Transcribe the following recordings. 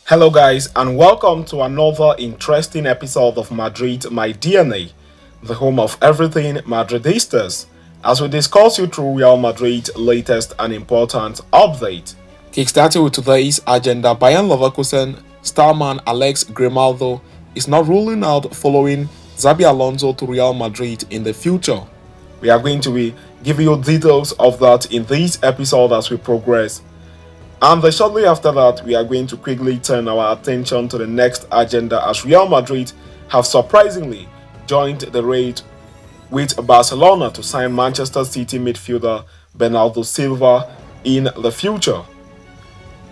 Hello, guys, and welcome to another interesting episode of Madrid, My DNA, the home of everything Madridistas, as we discuss you through Real Madrid's latest and important update. Kickstarting with today's agenda, Bayern Leverkusen starman Alex Grimaldo is not ruling out following Xabi Alonso to Real Madrid in the future. We are going to be giving you details of that in this episode as we progress. And then shortly after that, we are going to quickly turn our attention to the next agenda as Real Madrid have surprisingly joined the race with Barcelona to sign Manchester City midfielder Benardo Silva in the future.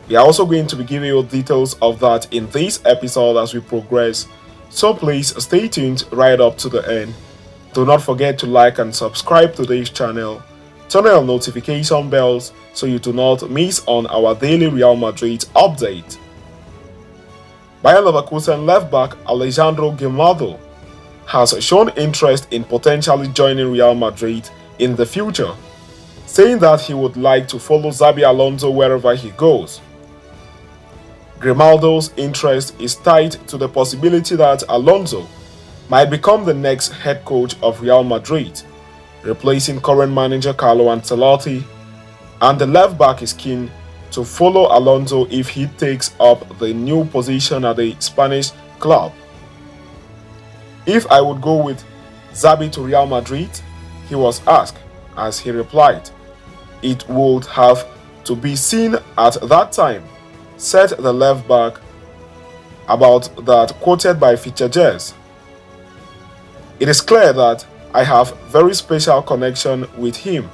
We are also going to be giving you details of that in this episode as we progress, so please stay tuned right up to the end. Do not forget to like and subscribe to this channel. Turn on notification bells so you do not miss on our daily Real Madrid update. Bayer Leverkusen left back Alejandro Grimaldo has shown interest in potentially joining Real Madrid in the future, saying that he would like to follow Xabi Alonso wherever he goes. Grimaldo's interest is tied to the possibility that Alonso might become the next head coach of Real Madrid, replacing current manager Carlo Ancelotti, and the left back is keen to follow Alonso if he takes up the new position at the Spanish club. If I would go with Xabi to Real Madrid, he was asked, as he replied, it would have to be seen at that time, said the left back about that, quoted by Features. It is clear that I have very special connection with him.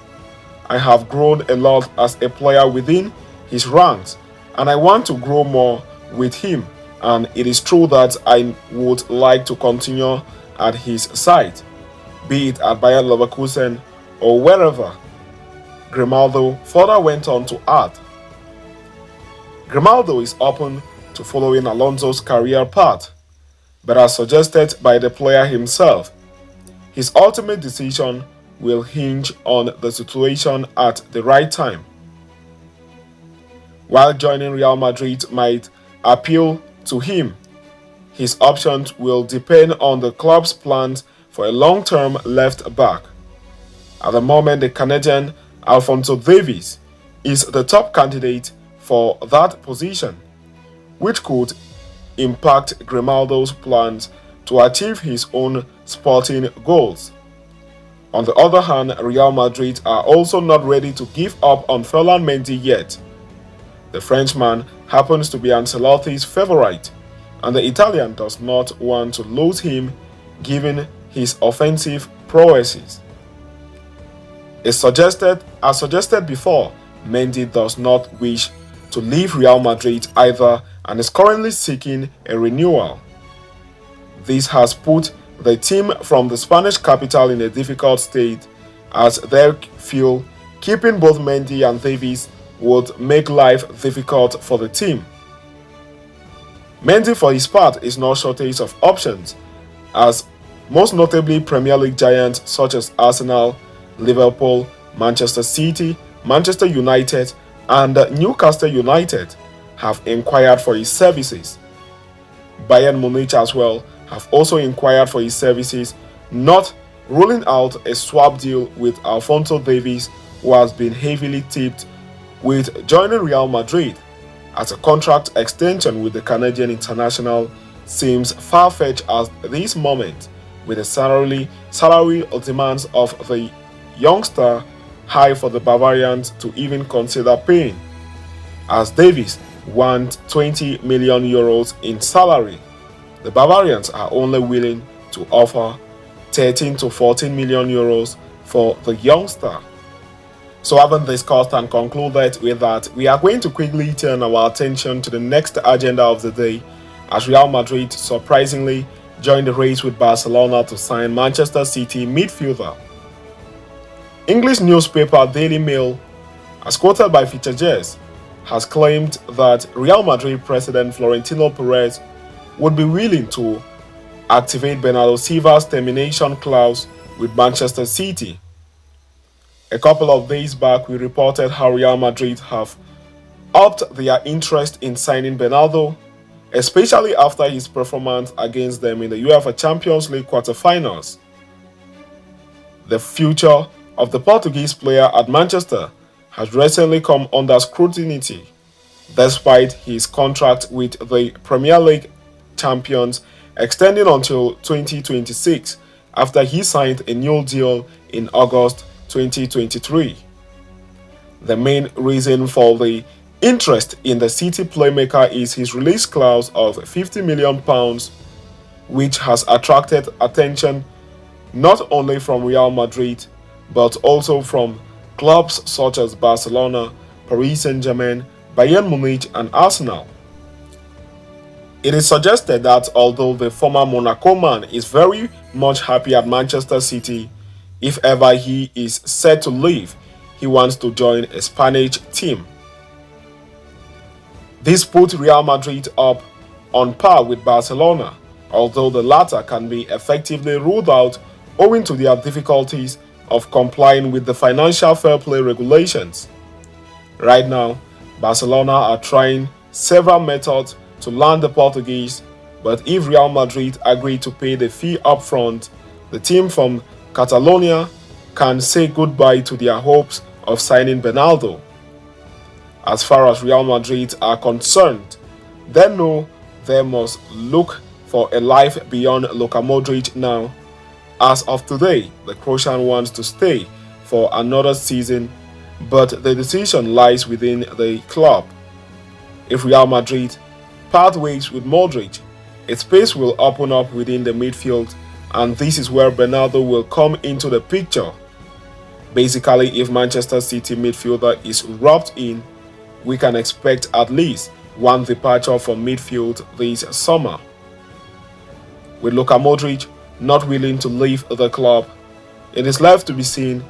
I have grown a lot as a player within his ranks, and I want to grow more with him, and it is true that I would like to continue at his side, be it at Bayer Leverkusen or wherever. Grimaldo further went on to add, Grimaldo is open to following Alonso's career path, but as suggested by the player himself, his ultimate decision will hinge on the situation at the right time. While joining Real Madrid might appeal to him, his options will depend on the club's plans for a long-term left back. At the moment, the Canadian Alphonso Davies is the top candidate for that position, which could impact Grimaldo's plans to achieve his own sporting goals. On the other hand, Real Madrid are also not ready to give up on Ferland Mendy yet. The Frenchman happens to be Ancelotti's favorite, and the Italian does not want to lose him given his offensive prowesses. As suggested before, Mendy does not wish to leave Real Madrid either and is currently seeking a renewal. This has put the team from the Spanish capital in a difficult state, as they feel keeping both Mendy and Davies would make life difficult for the team. Mendy, for his part, is no shortage of options, as most notably Premier League giants such as Arsenal, Liverpool, Manchester City, Manchester United, and Newcastle United have inquired for his services. Bayern Munich as well have also inquired for his services, not ruling out a swap deal with Alphonso Davies, who has been heavily tipped with joining Real Madrid, as a contract extension with the Canadian international seems far-fetched at this moment, with the salary demands of the youngster high for the Bavarians to even consider paying, as Davies wants 20 million euros in salary. The Bavarians are only willing to offer 13 to 14 million euros for the youngster. So having discussed and concluded with that, we are going to quickly turn our attention to the next agenda of the day, as Real Madrid surprisingly joined the race with Barcelona to sign Manchester City midfielder. English newspaper Daily Mail, as quoted by Features, has claimed that Real Madrid president Florentino Perez would be willing to activate Benardo Silva's termination clause with Manchester City. A couple of days back, we reported how Real Madrid have upped their interest in signing Benardo, especially after his performance against them in the UEFA Champions League quarterfinals. The future of the Portuguese player at Manchester has recently come under scrutiny, despite his contract with the Premier League champions extending until 2026 after he signed a new deal in August 2023. The main reason for the interest in the City playmaker is his release clause of £50 million, which has attracted attention not only from Real Madrid but also from clubs such as Barcelona, Paris Saint-Germain, Bayern Munich and Arsenal. It is suggested that although the former Monaco man is very much happy at Manchester City, if ever he is set to leave, he wants to join a Spanish team. This put Real Madrid up on par with Barcelona, although the latter can be effectively ruled out owing to their difficulties of complying with the financial fair play regulations. Right now, Barcelona are trying several methods to land the Portuguese, but if Real Madrid agree to pay the fee upfront, the team from Catalonia can say goodbye to their hopes of signing Benardo. As far as Real Madrid are concerned, they know they must look for a life beyond Luka Modric now. As of today, the Croatian wants to stay for another season, but the decision lies within the club. If Real Madrid part ways with Modric, a space will open up within the midfield, and this is where Benardo will come into the picture. Basically, if Manchester City midfielder is roped in, we can expect at least one departure from midfield this summer. With Luka Modric not willing to leave the club, it is left to be seen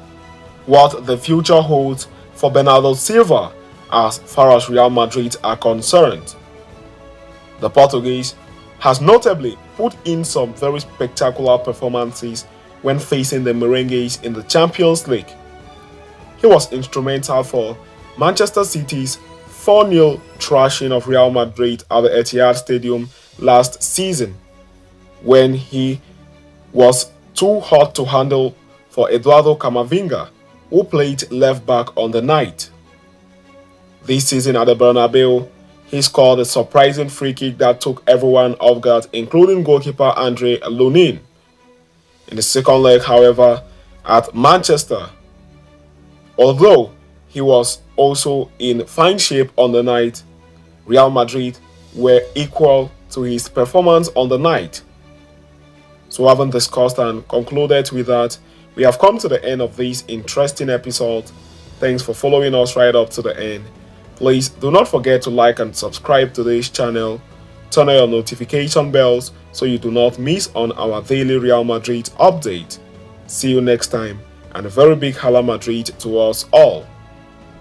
what the future holds for Benardo Silva as far as Real Madrid are concerned. The Portuguese has notably put in some very spectacular performances when facing the Merengues in the Champions League. He was instrumental for Manchester City's 4-0 thrashing of Real Madrid at the Etihad Stadium last season, when he was too hot to handle for Eduardo Camavinga, who played left back on the night. This season at the Bernabeu, he scored a surprising free kick that took everyone off guard, including goalkeeper Andre Lunin. In the second leg, however, at Manchester, although he was also in fine shape on the night, Real Madrid were equal to his performance on the night. So having discussed and concluded with that, we have come to the end of this interesting episode. Thanks for following us right up to the end. Please do not forget to like and subscribe to this channel. Turn on your notification bells so you do not miss on our daily Real Madrid update. See you next time, and a very big Hala Madrid to us all.